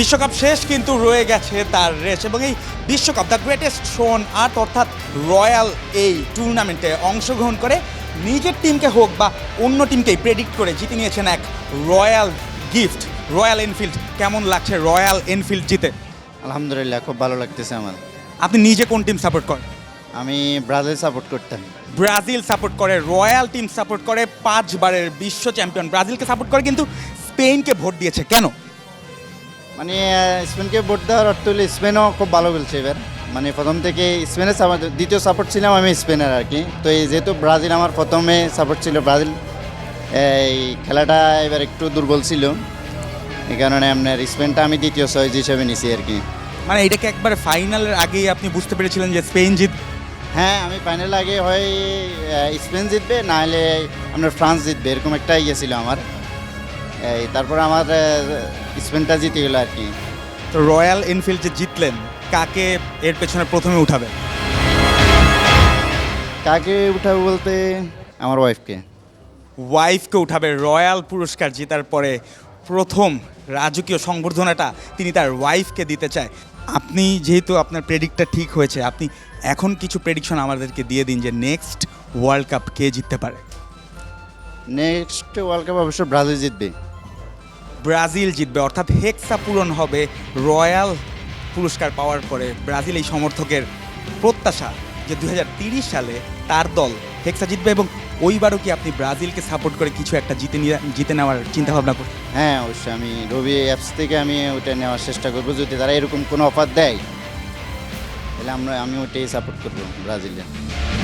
বিশ্বকাপ শেষ কিন্তু রয়ে গেছে তার রেশ এবং এই বিশ্বকাপ the greatest show on earth অর্থাৎ রয়্যাল এই টুর্নামেন্টে অংশগ্রহণ করে নিজের টিমকে হোক বা অন্য টিমকেই প্রেডিক্ট করে জিতে নিয়েছেন এক রয়্যাল গিফট রয়্যাল এনফিল্ড। কেমন লাগছে রয়্যাল এনফিল্ড জিতে? আলহামদুলিল্লাহ, খুব ভালো লাগতেছে আমার। আপনি নিজে কোন টিম সাপোর্ট করেন? আমি ব্রাজিল সাপোর্ট করতাম। ব্রাজিল সাপোর্ট করে, রয়্যাল টিম সাপোর্ট করে, 5 বারের বিশ্ব চ্যাম্পিয়ন ব্রাজিলকে সাপোর্ট করে, কিন্তু স্পেনকে ভোট দিয়েছে কেন? মানে স্পেনকে ভোট দেওয়ার অর্থ হলো স্পেনও খুব ভালো খেলছে এবার। মানে প্রথম থেকে স্পেনের দ্বিতীয় সাপোর্ট ছিলাম আমি স্পেনের আর কি। তো এই যেহেতু ব্রাজিল আমার প্রথমে সাপোর্ট ছিল, ব্রাজিল এই খেলাটা এবার একটু দুর্বল ছিল, এই কারণে আপনার স্পেনটা আমি দ্বিতীয় চয়েস হিসেবে নিছি আর কি। মানে এটাকে একবারে ফাইনালের আগেই আপনি বুঝতে পেরেছিলেন যে স্পেন জিত? হ্যাঁ, আমি ফাইনাল আগে হয় স্পেন জিতবে, না হলে আপনার ফ্রান্স জিতবে, এরকম একটা ইয়ে ছিল আমার। এই তারপর আমার স্পেনটা জিতে গেলো আর কি। তো রয়্যাল এনফিল্ড যে জিতলেন, কাকে এর পেছনে প্রথমে উঠাবে? কাকে উঠাবে বলতে আমার ওয়াইফকে। ওয়াইফকে উঠাবে। রয়্যাল পুরস্কার জেতার পরে প্রথম রাজকীয় সংবর্ধনাটা তিনি তার ওয়াইফকে দিতে চায়। আপনি যেহেতু আপনার প্রেডিক্টটা ঠিক হয়েছে, আপনি এখন কিছু প্রেডিকশন আমাদেরকে দিয়ে দিন যে নেক্সট ওয়ার্ল্ড কাপ কে জিততে পারে? নেক্সট ওয়ার্ল্ড কাপ অবশ্য ব্রাজিল জিতবে। ব্রাজিল জিতবে, অর্থাৎ হেক্সা পূরণ হবে রয়্যাল পুরস্কার পাওয়ার পরে। ব্রাজিল এই সমর্থকের প্রত্যাশা যে 2030 সালে তার দল হেক্সা জিতবে এবং ওইবারও কি আপনি ব্রাজিলকে সাপোর্ট করে কিছু একটা জিতে নেওয়ার চিন্তা ভাবনা করছেন? হ্যাঁ, অবশ্যই আমি রবি অ্যাপস থেকে আমি ওইটা নেওয়ার চেষ্টা করবো। যদি তারা এরকম কোনো অফার দেয় তাহলে আমি ওইটাই সাপোর্ট করবো, ব্রাজিলে।